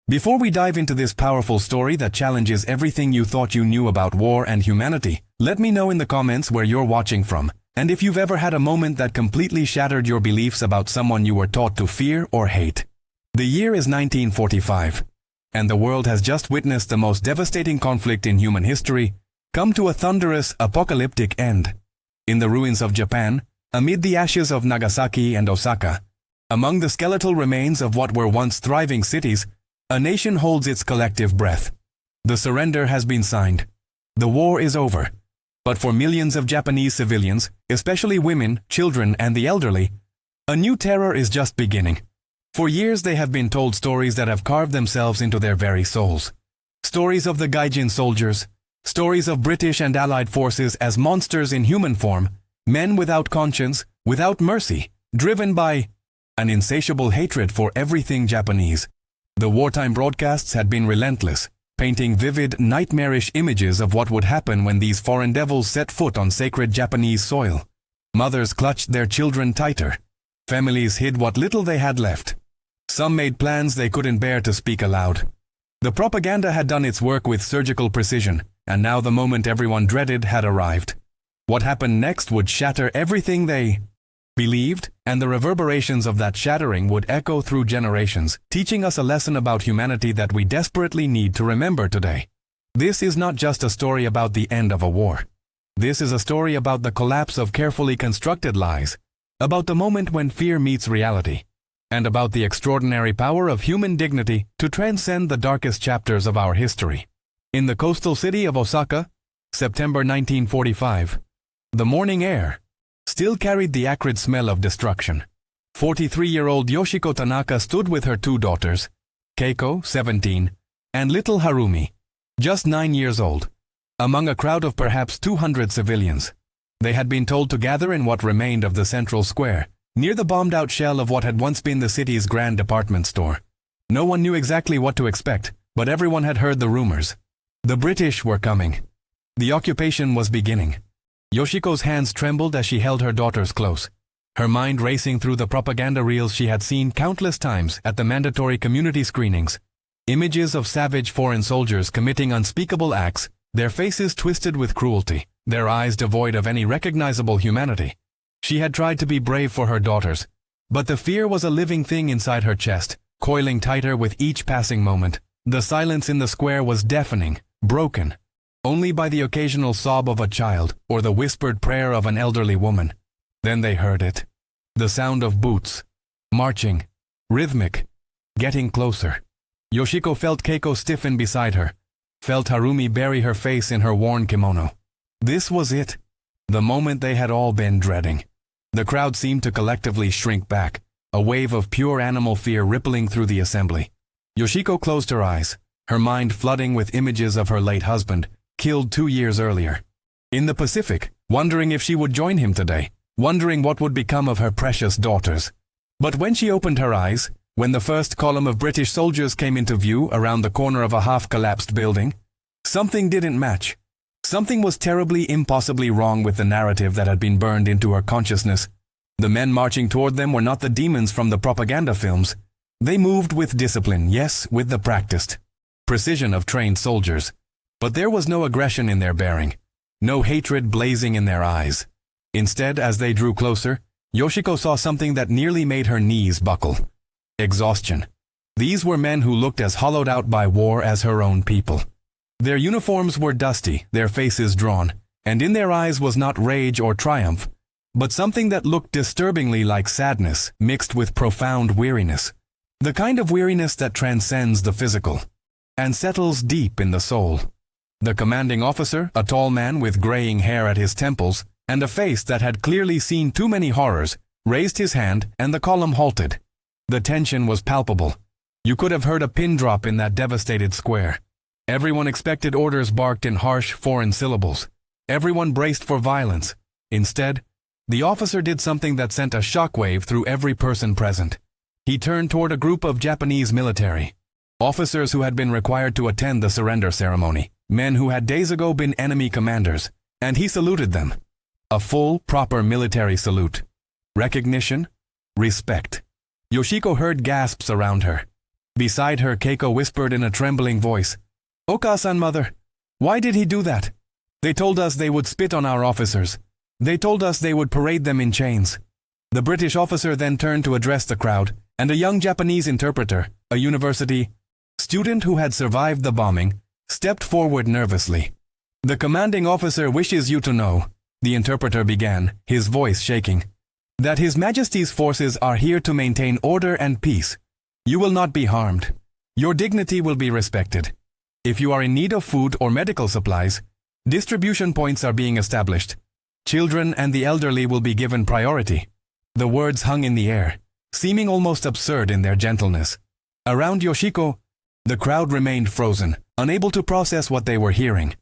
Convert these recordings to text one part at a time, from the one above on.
Before we dive into this powerful story that challenges everything you thought you knew about war and humanity, let me know in the comments where you're watching from, and if you've ever had a moment that completely shattered your beliefs about someone you were taught to fear or hate. The year is 1945, and the world has just witnessed the most devastating conflict in human history come to a thunderous, apocalyptic end. In the ruins of Japan, amid the ashes of Nagasaki and Osaka, among the skeletal remains of what were once thriving cities, a nation holds its collective breath. The surrender has been signed. The war is over. But for millions of Japanese civilians, especially women, children, and the elderly, a new terror is just beginning. For years they have been told stories that have carved themselves into their very souls. Stories of the Gaijin soldiers, stories of British and Allied forces as monsters in human form, men without conscience, without mercy, driven by an insatiable hatred for everything Japanese. The wartime broadcasts had been relentless, painting vivid, nightmarish images of what would happen when these foreign devils set foot on sacred Japanese soil. Mothers clutched their children tighter. Families hid what little they had left. Some made plans they couldn't bear to speak aloud. The propaganda had done its work with surgical precision, and now the moment everyone dreaded had arrived. What happened next would shatter everything they believed, and the reverberations of that shattering would echo through generations, teaching us a lesson about humanity that we desperately need to remember today. This is not just a story about the end of a war. This is a story about the collapse of carefully constructed lies, about the moment when fear meets reality, and about the extraordinary power of human dignity to transcend the darkest chapters of our history. In the coastal city of Osaka, September 1945, the morning air still carried the acrid smell of destruction. 43-year-old Yoshiko Tanaka stood with her two daughters, Keiko, 17, and little Harumi, just 9 years old, among a crowd of perhaps 200 civilians. They had been told to gather in what remained of the central square, near the bombed-out shell of what had once been the city's grand department store. No one knew exactly what to expect, but everyone had heard the rumors. The British were coming. The occupation was beginning. Yoshiko's hands trembled as she held her daughters close, her mind racing through the propaganda reels she had seen countless times at the mandatory community screenings. Images of savage foreign soldiers committing unspeakable acts, their faces twisted with cruelty, their eyes devoid of any recognizable humanity. She had tried to be brave for her daughters, but the fear was a living thing inside her chest, coiling tighter with each passing moment. The silence in the square was deafening, broken only by the occasional sob of a child or the whispered prayer of an elderly woman. Then they heard it. The sound of boots. Marching. Rhythmic. Getting closer. Yoshiko felt Keiko stiffen beside her. Felt Harumi bury her face in her worn kimono. This was it. The moment they had all been dreading. The crowd seemed to collectively shrink back, a wave of pure animal fear rippling through the assembly. Yoshiko closed her eyes, her mind flooding with images of her late husband, killed 2 years earlier. In the Pacific, wondering if she would join him today, wondering what would become of her precious daughters. But when she opened her eyes, when the first column of British soldiers came into view around the corner of a half-collapsed building, something didn't match. Something was terribly, impossibly wrong with the narrative that had been burned into her consciousness. The men marching toward them were not the demons from the propaganda films. They moved with discipline, yes, with the practiced precision of trained soldiers. But there was no aggression in their bearing, no hatred blazing in their eyes. Instead, as they drew closer, Yoshiko saw something that nearly made her knees buckle. Exhaustion. These were men who looked as hollowed out by war as her own people. Their uniforms were dusty, their faces drawn, and in their eyes was not rage or triumph, but something that looked disturbingly like sadness mixed with profound weariness. The kind of weariness that transcends the physical and settles deep in the soul. The commanding officer, a tall man with graying hair at his temples and a face that had clearly seen too many horrors, raised his hand and the column halted. The tension was palpable. You could have heard a pin drop in that devastated square. Everyone expected orders barked in harsh foreign syllables. Everyone braced for violence. Instead, the officer did something that sent a shockwave through every person present. He turned toward a group of Japanese military officers who had been required to attend the surrender ceremony. Men who had days ago been enemy commanders, and he saluted them. A full, proper military salute. Recognition, respect. Yoshiko heard gasps around her. Beside her, Keiko whispered in a trembling voice, "Oka-san, mother, why did he do that? They told us they would spit on our officers. They told us they would parade them in chains." The British officer then turned to address the crowd, and a young Japanese interpreter, a university student who had survived the bombing, stepped forward nervously. "The commanding officer wishes you to know," the interpreter began, his voice shaking, "that His Majesty's forces are here to maintain order and peace. You will not be harmed. Your dignity will be respected. If you are in need of food or medical supplies, distribution points are being established. Children and the elderly will be given priority." The words hung in the air, seeming almost absurd in their gentleness. Around Yoshiko, the crowd remained frozen, unable to process what they were hearing.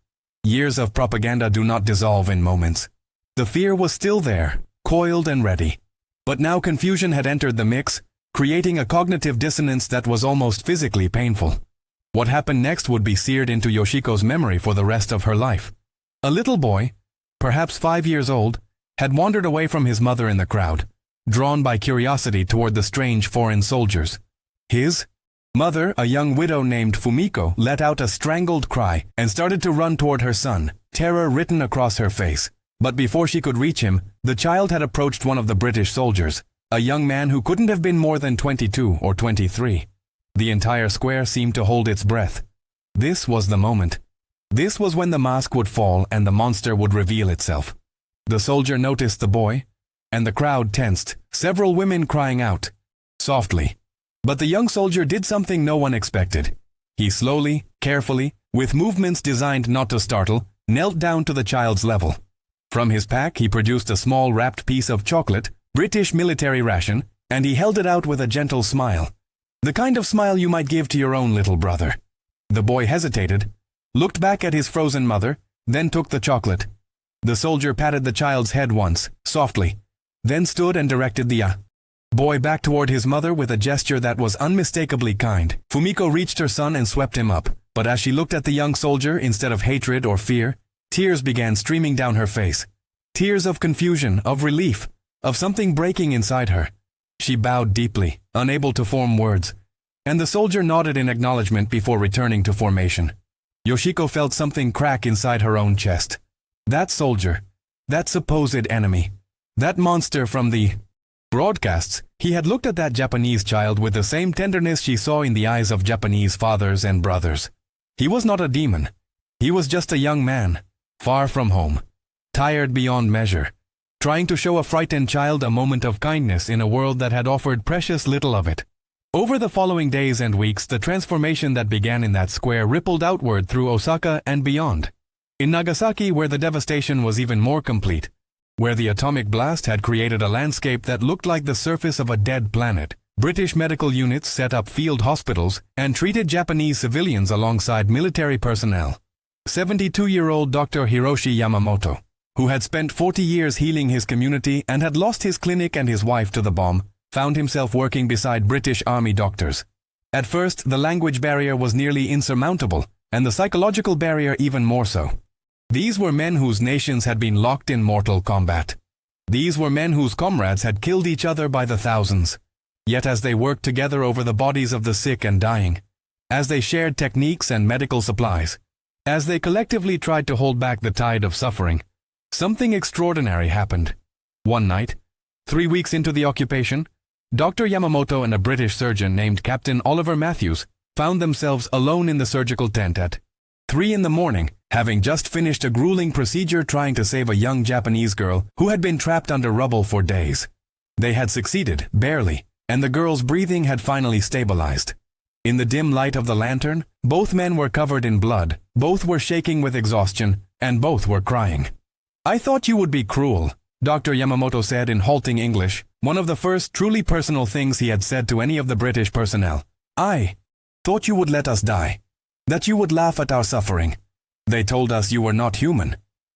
Years of propaganda do not dissolve in moments. The fear was still there, coiled and ready. But now confusion had entered the mix, creating a cognitive dissonance that was almost physically painful. What happened next would be seared into Yoshiko's memory for the rest of her life. A little boy, perhaps 5 years old, had wandered away from his mother in the crowd, drawn by curiosity toward the strange foreign soldiers. His mother, a young widow named Fumiko, let out a strangled cry and started to run toward her son, terror written across her face. But before she could reach him, the child had approached one of the British soldiers, a young man who couldn't have been more than 22 or 23. The entire square seemed to hold its breath. This was the moment. This was when the mask would fall and the monster would reveal itself. The soldier noticed the boy, and the crowd tensed, several women crying out softly. But the young soldier did something no one expected. He slowly, carefully, with movements designed not to startle, knelt down to the child's level. From his pack he produced a small wrapped piece of chocolate, British military ration, and he held it out with a gentle smile. The kind of smile you might give to your own little brother. The boy hesitated, looked back at his frozen mother, then took the chocolate. The soldier patted the child's head once, softly, then stood and directed the boy back toward his mother with a gesture that was unmistakably kind. Fumiko reached her son and swept him up, but as she looked at the young soldier, instead of hatred or fear, tears began streaming down her face. Tears of confusion, of relief, of something breaking inside her. She bowed deeply, unable to form words, and the soldier nodded in acknowledgement before returning to formation. Yoshiko felt something crack inside her own chest. That soldier, that supposed enemy, that monster from the broadcasts, he had looked at that Japanese child with the same tenderness she saw in the eyes of Japanese fathers and brothers. He was not a demon. He was just a young man, far from home, tired beyond measure, trying to show a frightened child a moment of kindness in a world that had offered precious little of it. Over the following days and weeks, the transformation that began in that square rippled outward through Osaka and beyond. In Nagasaki, where the devastation was even more complete, where the atomic blast had created a landscape that looked like the surface of a dead planet, British medical units set up field hospitals and treated Japanese civilians alongside military personnel. 72-year-old Dr. Hiroshi Yamamoto, who had spent 40 years healing his community and had lost his clinic and his wife to the bomb, found himself working beside British Army doctors. At first, the language barrier was nearly insurmountable, and the psychological barrier even more so. These were men whose nations had been locked in mortal combat. These were men whose comrades had killed each other by the thousands. Yet as they worked together over the bodies of the sick and dying, as they shared techniques and medical supplies, as they collectively tried to hold back the tide of suffering, something extraordinary happened. One night, 3 weeks into the occupation, Dr. Yamamoto and a British surgeon named Captain Oliver Matthews found themselves alone in the surgical tent at 3 in the morning, having just finished a grueling procedure trying to save a young Japanese girl who had been trapped under rubble for days. They had succeeded, barely, and the girl's breathing had finally stabilized. In the dim light of the lantern, both men were covered in blood, both were shaking with exhaustion, and both were crying. "I thought you would be cruel," Dr. Yamamoto said in halting English, one of the first truly personal things he had said to any of the British personnel. "I thought you would let us die, that you would laugh at our suffering. They told us you were not human."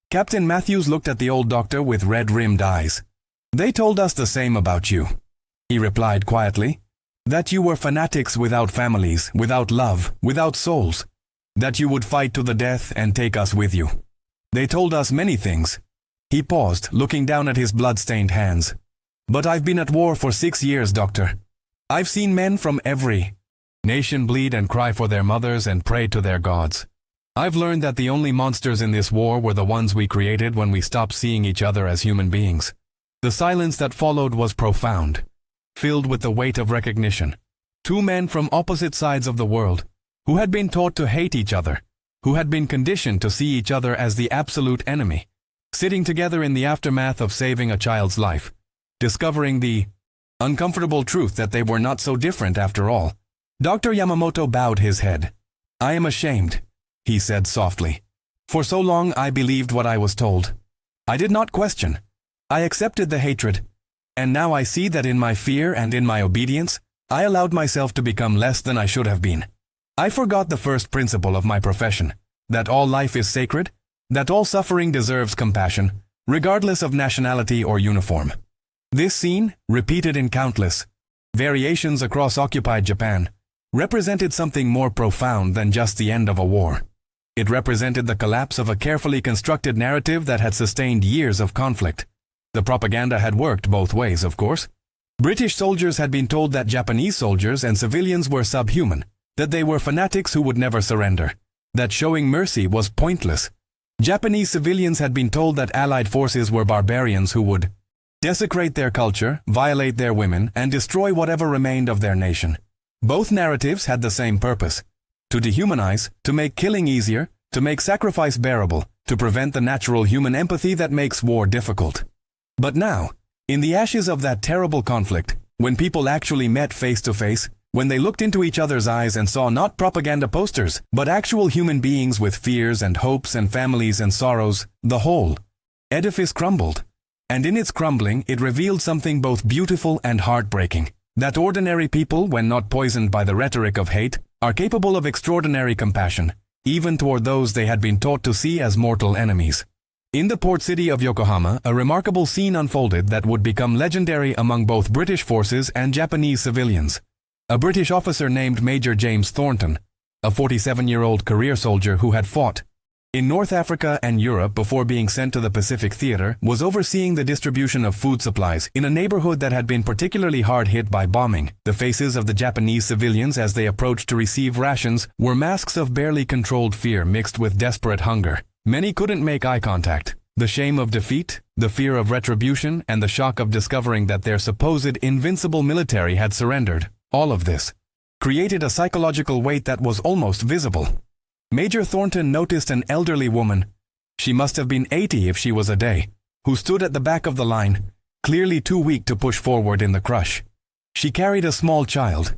Captain Matthews looked at the old doctor with red-rimmed eyes. "They told us the same about you," he replied quietly, "that you were fanatics without families, without love, without souls, that you would fight to the death and take us with you. They told us many things." He paused, looking down at his blood-stained hands. "But I've been at war for 6 years, doctor. I've seen men from every Nation bleed and cry for their mothers and pray to their gods. I've learned that the only monsters in this war were the ones we created when we stopped seeing each other as human beings. The silence that followed was profound, filled with the weight of recognition. Two men from opposite sides of the world, who had been taught to hate each other, who had been conditioned to see each other as the absolute enemy, sitting together in the aftermath of saving a child's life, discovering the uncomfortable truth that they were not so different after all. Dr. Yamamoto bowed his head. "I am ashamed," he said softly. "For so long I believed what I was told. I did not question. I accepted the hatred, and now I see that in my fear and in my obedience, I allowed myself to become less than I should have been. I forgot the first principle of my profession, that all life is sacred, that all suffering deserves compassion, regardless of nationality or uniform." This scene, repeated in countless variations across occupied Japan, represented something more profound than just the end of a war. It represented the collapse of a carefully constructed narrative that had sustained years of conflict. The propaganda had worked both ways, of course. British soldiers had been told that Japanese soldiers and civilians were subhuman, that they were fanatics who would never surrender, that showing mercy was pointless. Japanese civilians had been told that Allied forces were barbarians who would desecrate their culture, violate their women, and destroy whatever remained of their nation. Both narratives had the same purpose: to dehumanize, to make killing easier, to make sacrifice bearable, to prevent the natural human empathy that makes war difficult. But now, in the ashes of that terrible conflict, when people actually met face to face, when they looked into each other's eyes and saw not propaganda posters, but actual human beings with fears and hopes and families and sorrows, the whole edifice crumbled. And in its crumbling, it revealed something both beautiful and heartbreaking: that ordinary people, when not poisoned by the rhetoric of hate, are capable of extraordinary compassion, even toward those they had been taught to see as mortal enemies. In the port city of Yokohama, a remarkable scene unfolded that would become legendary among both British forces and Japanese civilians. A British officer named Major James Thornton, a 47-year-old career soldier who had fought in North Africa and Europe before being sent to the Pacific Theater, was overseeing the distribution of food supplies in a neighborhood that had been particularly hard hit by bombing. The faces of the Japanese civilians as they approached to receive rations were masks of barely controlled fear mixed with desperate hunger. Many couldn't make eye contact. The shame of defeat, the fear of retribution, and the shock of discovering that their supposed invincible military had surrendered, all of this created a psychological weight that was almost visible. Major Thornton noticed an elderly woman, she must have been 80 if she was a day, who stood at the back of the line, clearly too weak to push forward in the crush. She carried a small child,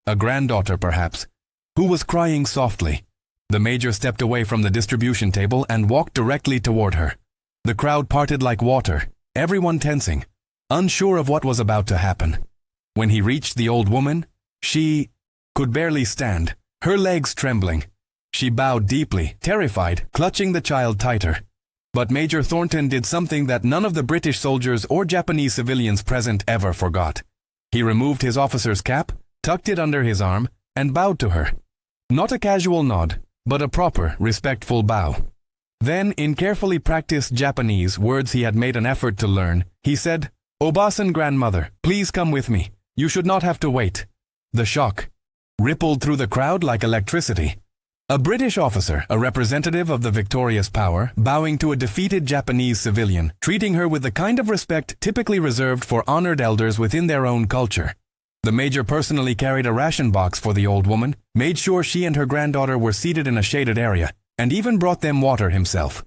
a granddaughter perhaps, who was crying softly. The major stepped away from the distribution table and walked directly toward her. The crowd parted like water, everyone tensing, unsure of what was about to happen. When he reached the old woman, she could barely stand, her legs trembling. She bowed deeply, terrified, clutching the child tighter. But Major Thornton did something that none of the British soldiers or Japanese civilians present ever forgot. He removed his officer's cap, tucked it under his arm, and bowed to her. Not a casual nod, but a proper, respectful bow. Then, in carefully practiced Japanese words he had made an effort to learn, he said, "Obasan grandmother, please come with me. You should not have to wait." The shock rippled through the crowd like electricity. A British officer, a representative of the victorious power, bowing to a defeated Japanese civilian, treating her with the kind of respect typically reserved for honored elders within their own culture. The major personally carried a ration box for the old woman, made sure she and her granddaughter were seated in a shaded area, and even brought them water himself.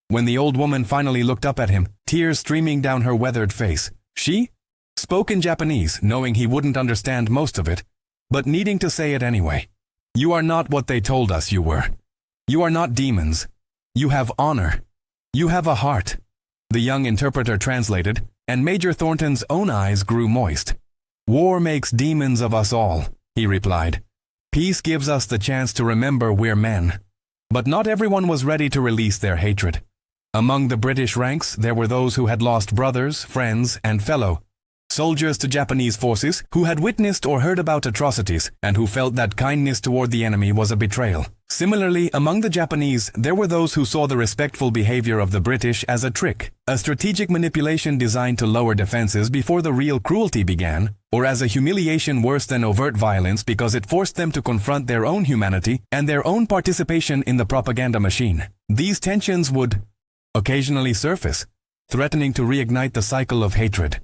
When the old woman finally looked up at him, tears streaming down her weathered face, she spoke in Japanese, knowing he wouldn't understand most of it, but needing to say it anyway. "You are not what they told us you were. You are not demons. You have honor. You have a heart." The young interpreter translated, and Major Thornton's own eyes grew moist. "War makes demons of us all," he replied. "Peace gives us the chance to remember we're men." But not everyone was ready to release their hatred. Among the British ranks, there were those who had lost brothers, friends, and fellow soldiers to Japanese forces, who had witnessed or heard about atrocities, and who felt that kindness toward the enemy was a betrayal. Similarly, among the Japanese, there were those who saw the respectful behavior of the British as a trick, a strategic manipulation designed to lower defenses before the real cruelty began, or as a humiliation worse than overt violence because it forced them to confront their own humanity and their own participation in the propaganda machine. These tensions would occasionally surface, threatening to reignite the cycle of hatred.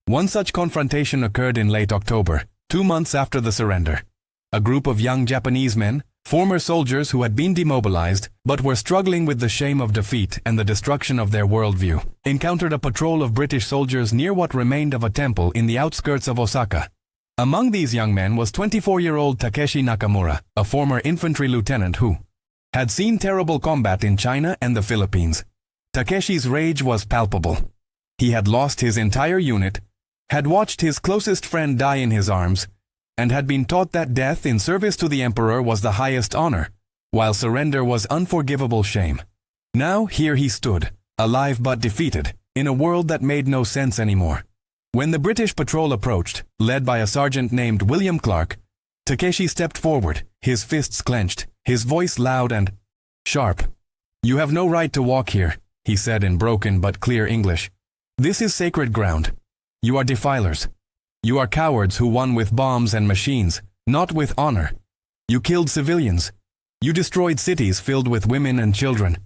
One such confrontation occurred in late October, 2 months after the surrender. A group of young Japanese men, former soldiers who had been demobilized but were struggling with the shame of defeat and the destruction of their worldview, encountered a patrol of British soldiers near what remained of a temple in the outskirts of Osaka. Among these young men was 24-year-old Takeshi Nakamura, a former infantry lieutenant who had seen terrible combat in China and the Philippines. Takeshi's rage was palpable. He had lost his entire unit, had watched his closest friend die in his arms, and had been taught that death in service to the emperor was the highest honor, while surrender was unforgivable shame. Now here he stood, alive but defeated, in a world that made no sense anymore. When the British patrol approached, led by a sergeant named William Clark, Takeshi stepped forward, his fists clenched, his voice loud and sharp. "You have no right to walk here," he said in broken but clear English. "This is sacred ground. You are defilers. You are cowards who won with bombs and machines, not with honor. You killed civilians. You destroyed cities filled with women and children.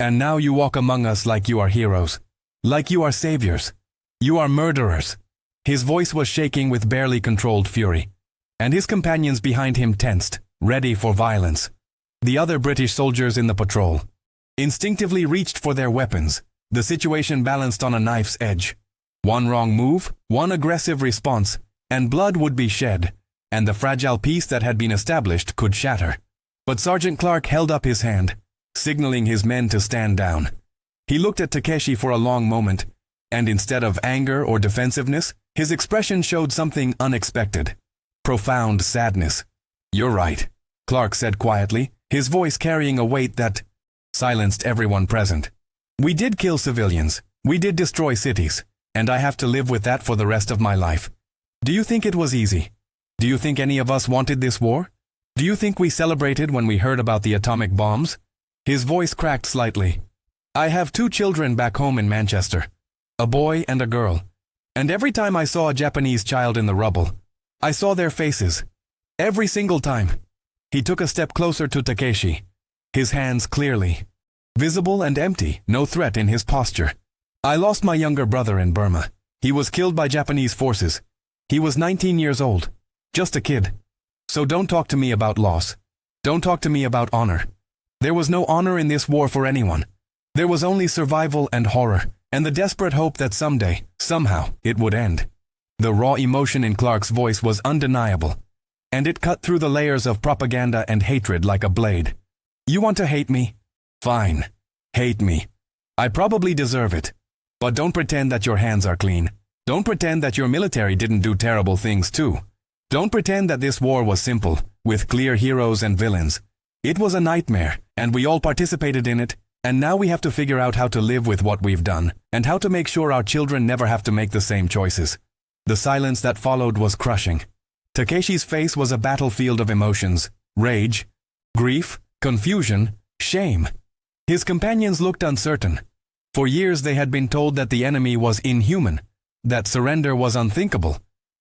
And now you walk among us like you are heroes, like you are saviors. You are murderers." His voice was shaking with barely controlled fury, and his companions behind him tensed, ready for violence. The other British soldiers in the patrol instinctively reached for their weapons, the situation balanced on a knife's edge. One wrong move, one aggressive response, and blood would be shed, and the fragile peace that had been established could shatter. But Sergeant Clark held up his hand, signaling his men to stand down. He looked at Takeshi for a long moment, and instead of anger or defensiveness, his expression showed something unexpected. Profound sadness. "You're right," Clark said quietly, his voice carrying a weight that silenced everyone present. "We did kill civilians. We did destroy cities. And I have to live with that for the rest of my life. Do you think it was easy? Do you think any of us wanted this war? Do you think we celebrated when we heard about the atomic bombs?" His voice cracked slightly. "I have 2 children back home in Manchester, a boy and a girl. And every time I saw a Japanese child in the rubble, I saw their faces. Every single time." He took a step closer to Takeshi, his hands clearly visible and empty, no threat in his posture. "I lost my younger brother in Burma. He was killed by Japanese forces. He was 19 years old, just a kid. So don't talk to me about loss. Don't talk to me about honor. There was no honor in this war for anyone. There was only survival and horror, and the desperate hope that someday, somehow, it would end." The raw emotion in Clark's voice was undeniable, and it cut through the layers of propaganda and hatred like a blade. "You want to hate me? Fine. Hate me. I probably deserve it. But don't pretend that your hands are clean. Don't pretend that your military didn't do terrible things too. Don't pretend that this war was simple, with clear heroes and villains. It was a nightmare, and we all participated in it, and now we have to figure out how to live with what we've done, and how to make sure our children never have to make the same choices." The silence that followed was crushing. Takeshi's face was a battlefield of emotions: rage, grief, confusion, shame. His companions looked uncertain. For years they had been told that the enemy was inhuman, that surrender was unthinkable,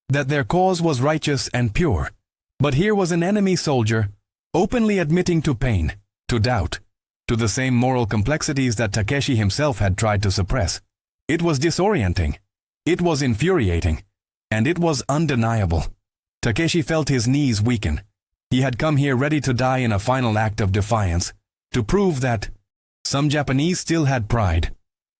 that their cause was righteous and pure. But here was an enemy soldier, openly admitting to pain, to doubt, to the same moral complexities that Takeshi himself had tried to suppress. It was disorienting, it was infuriating, and it was undeniable. Takeshi felt his knees weaken. He had come here ready to die in a final act of defiance, to prove that some Japanese still had pride.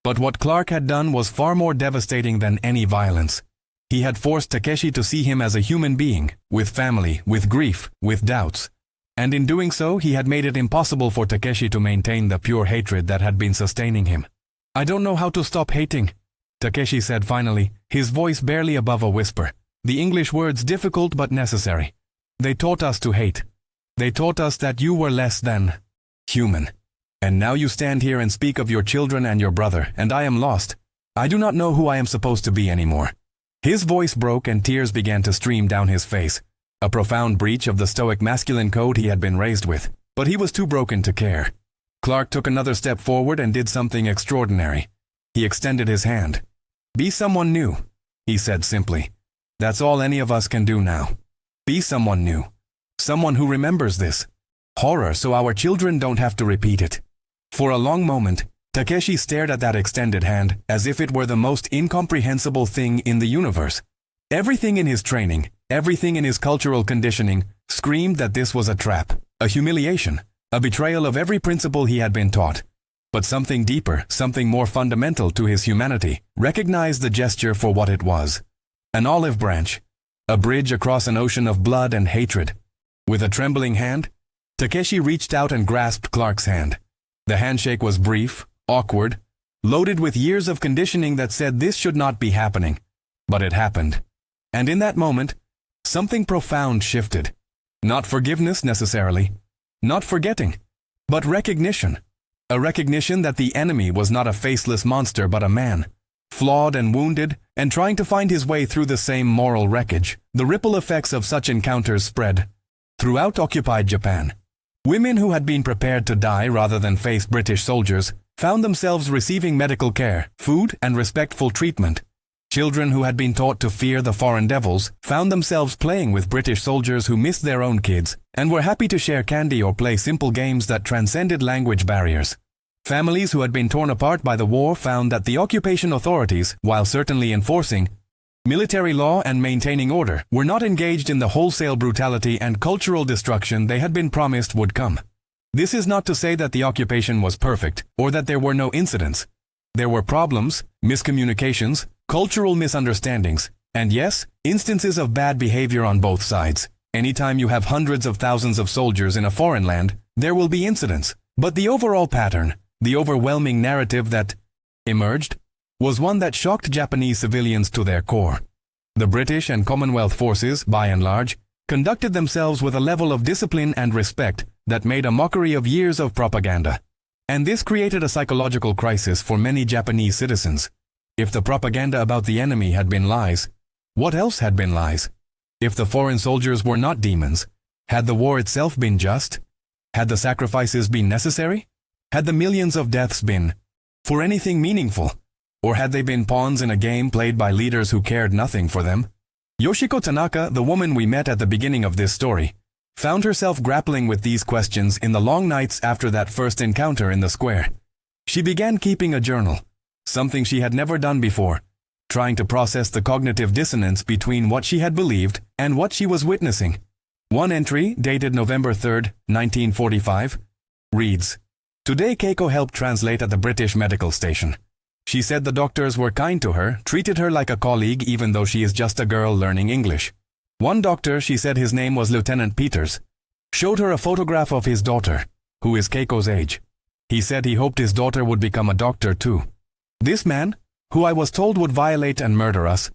But what Clark had done was far more devastating than any violence. He had forced Takeshi to see him as a human being, with family, with grief, with doubts. And in doing so, he had made it impossible for Takeshi to maintain the pure hatred that had been sustaining him. "I don't know how to stop hating," Takeshi said finally, his voice barely above a whisper, the English words difficult but necessary. "They taught us to hate. They taught us that you were less than human. And now you stand here and speak of your children and your brother, and I am lost. I do not know who I am supposed to be anymore." His voice broke and tears began to stream down his face, a profound breach of the stoic masculine code he had been raised with. But he was too broken to care. Clark took another step forward and did something extraordinary. He extended his hand. "Be someone new," he said simply. "That's all any of us can do now. Be someone new. Someone who remembers this horror so our children don't have to repeat it." For a long moment, Takeshi stared at that extended hand as if it were the most incomprehensible thing in the universe. Everything in his training, everything in his cultural conditioning, screamed that this was a trap, a humiliation, a betrayal of every principle he had been taught. But something deeper, something more fundamental to his humanity, recognized the gesture for what it was. An olive branch, a bridge across an ocean of blood and hatred. With a trembling hand, Takeshi reached out and grasped Clark's hand. The handshake was brief, awkward, loaded with years of conditioning that said this should not be happening. But it happened. And in that moment, something profound shifted. Not forgiveness necessarily, not forgetting, but recognition. A recognition that the enemy was not a faceless monster but a man, flawed and wounded, and trying to find his way through the same moral wreckage. The ripple effects of such encounters spread throughout occupied Japan. Women who had been prepared to die rather than face British soldiers found themselves receiving medical care, food, and respectful treatment. Children who had been taught to fear the foreign devils found themselves playing with British soldiers who missed their own kids and were happy to share candy or play simple games that transcended language barriers. Families who had been torn apart by the war found that the occupation authorities, while certainly enforcing military law and maintaining order, were not engaged in the wholesale brutality and cultural destruction they had been promised would come. This is not to say that the occupation was perfect or that there were no incidents. There were problems, miscommunications, cultural misunderstandings, and yes, instances of bad behavior on both sides. Anytime you have hundreds of thousands of soldiers in a foreign land, there will be incidents. But the overall pattern, the overwhelming narrative that emerged, was one that shocked Japanese civilians to their core. The British and Commonwealth forces, by and large, conducted themselves with a level of discipline and respect that made a mockery of years of propaganda. And this created a psychological crisis for many Japanese citizens. If the propaganda about the enemy had been lies, what else had been lies? If the foreign soldiers were not demons, had the war itself been just? Had the sacrifices been necessary? Had the millions of deaths been for anything meaningful? Or had they been pawns in a game played by leaders who cared nothing for them? Yoshiko Tanaka, the woman we met at the beginning of this story, found herself grappling with these questions in the long nights after that first encounter in the square. She began keeping a journal, something she had never done before, trying to process the cognitive dissonance between what she had believed and what she was witnessing. One entry, dated November 3, 1945, reads, "Today Keiko helped translate at the British medical station. She said the doctors were kind to her, treated her like a colleague even though she is just a girl learning English. One doctor, she said his name was Lieutenant Peters, showed her a photograph of his daughter, who is Keiko's age. He said he hoped his daughter would become a doctor too. This man, who I was told would violate and murder us,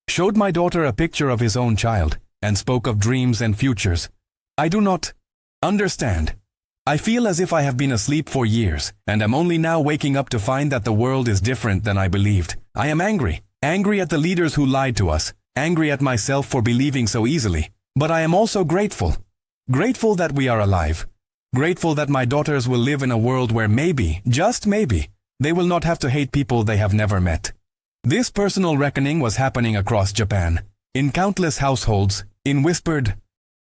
showed my daughter a picture of his own child and spoke of dreams and futures. I do not understand. I feel as if I have been asleep for years and am only now waking up to find that the world is different than I believed. I am angry. Angry at the leaders who lied to us. Angry at myself for believing so easily. But I am also grateful. Grateful that we are alive. Grateful that my daughters will live in a world where maybe, just maybe, they will not have to hate people they have never met." This personal reckoning was happening across Japan, in countless households, in whispered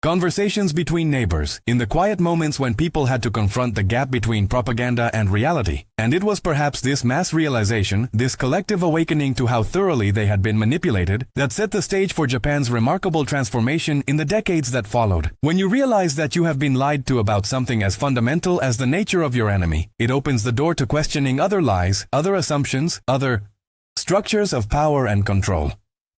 conversations between neighbors, in the quiet moments when people had to confront the gap between propaganda and reality. And it was perhaps this mass realization, this collective awakening to how thoroughly they had been manipulated, that set the stage for Japan's remarkable transformation in the decades that followed. When you realize that you have been lied to about something as fundamental as the nature of your enemy, it opens the door to questioning other lies, other assumptions, other structures of power and control.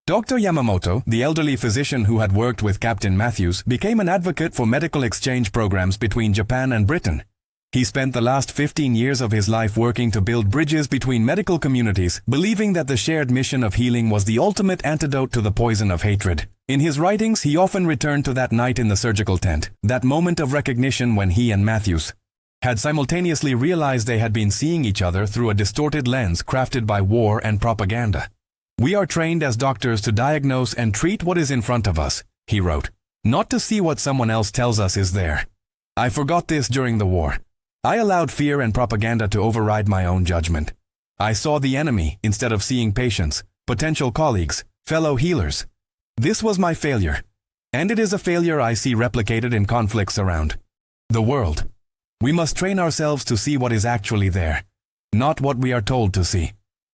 Dr. Yamamoto, the elderly physician who had worked with Captain Matthews, became an advocate for medical exchange programs between Japan and Britain. He spent the last 15 years of his life working to build bridges between medical communities, believing that the shared mission of healing was the ultimate antidote to the poison of hatred. In his writings, he often returned to that night in the surgical tent, that moment of recognition when he and Matthews had simultaneously realized they had been seeing each other through a distorted lens crafted by war and propaganda. "We are trained as doctors to diagnose and treat what is in front of us," he wrote, "not to see what someone else tells us is there." I forgot this during the war. I allowed fear and propaganda to override my own judgment. I saw the enemy instead of seeing patients, potential colleagues, fellow healers. This was my failure. And it is a failure I see replicated in conflicts around the world. We must train ourselves to see what is actually there, not what we are told to see.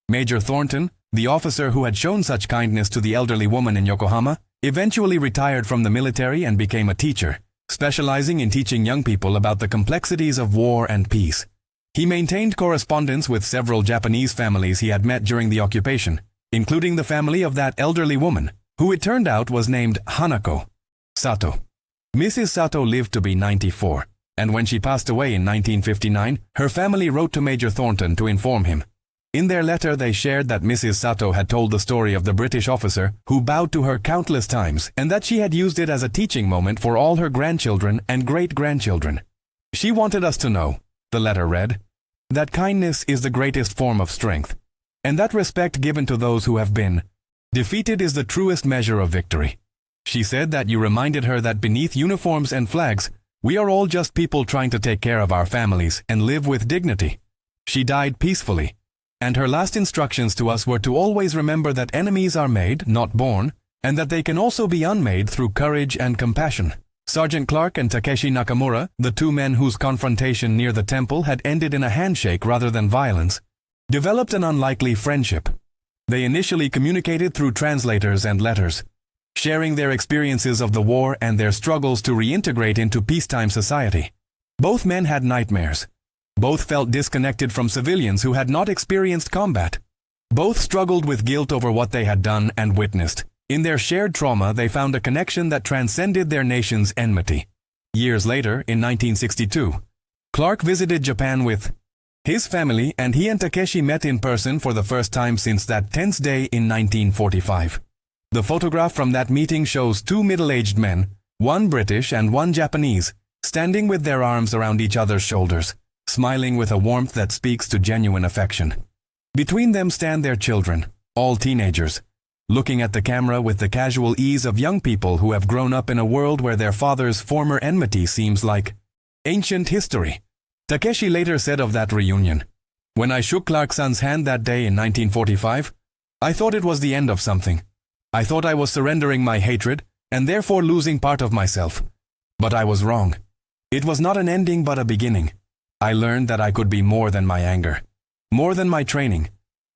Major Thornton, the officer who had shown such kindness to the elderly woman in Yokohama, eventually retired from the military and became a teacher, specializing in teaching young people about the complexities of war and peace. He maintained correspondence with several Japanese families he had met during the occupation, including the family of that elderly woman, who it turned out was named Hanako Sato. Mrs. Sato lived to be 94, and when she passed away in 1959, her family wrote to Major Thornton to inform him. In their letter, they shared that Mrs. Sato had told the story of the British officer who bowed to her countless times and that she had used it as a teaching moment for all her grandchildren and great-grandchildren. She wanted us to know, the letter read, that kindness is the greatest form of strength, and that respect given to those who have been defeated is the truest measure of victory. She said that you reminded her that beneath uniforms and flags, we are all just people trying to take care of our families and live with dignity. She died peacefully, and her last instructions to us were to always remember that enemies are made, not born, and that they can also be unmade through courage and compassion. Sergeant Clark and Takeshi Nakamura, the two men whose confrontation near the temple had ended in a handshake rather than violence, developed an unlikely friendship. They initially communicated through translators and letters, sharing their experiences of the war and their struggles to reintegrate into peacetime society. Both men had nightmares. Both felt disconnected from civilians who had not experienced combat. Both struggled with guilt over what they had done and witnessed. In their shared trauma, they found a connection that transcended their nation's enmity. Years later, in 1962, Clark visited Japan with his family, and he and Takeshi met in person for the first time since that tense day in 1945. The photograph from that meeting shows two middle-aged men, one British and one Japanese, standing with their arms around each other's shoulders, smiling with a warmth that speaks to genuine affection. Between them stand their children, all teenagers, looking at the camera with the casual ease of young people who have grown up in a world where their father's former enmity seems like ancient history. Takeshi later said of that reunion, "When I shook Clark-san's hand that day in 1945, I thought it was the end of something. I thought I was surrendering my hatred and therefore losing part of myself. But I was wrong. It was not an ending but a beginning. I learned that I could be more than my anger, more than my training,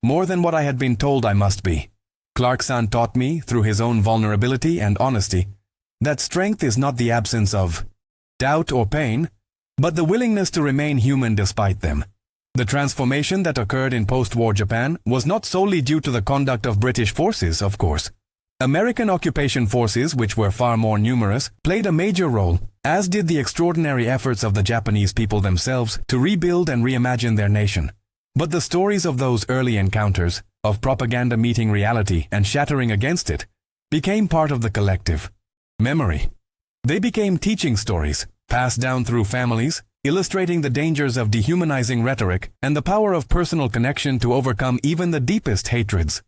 more than what I had been told I must be. Clark-san taught me, through his own vulnerability and honesty, that strength is not the absence of doubt or pain, but the willingness to remain human despite them." The transformation that occurred in post-war Japan was not solely due to the conduct of British forces, of course. American occupation forces, which were far more numerous, played a major role, as did the extraordinary efforts of the Japanese people themselves to rebuild and reimagine their nation. But the stories of those early encounters, of propaganda meeting reality and shattering against it, became part of the collective memory. They became teaching stories, passed down through families, illustrating the dangers of dehumanizing rhetoric and the power of personal connection to overcome even the deepest hatreds.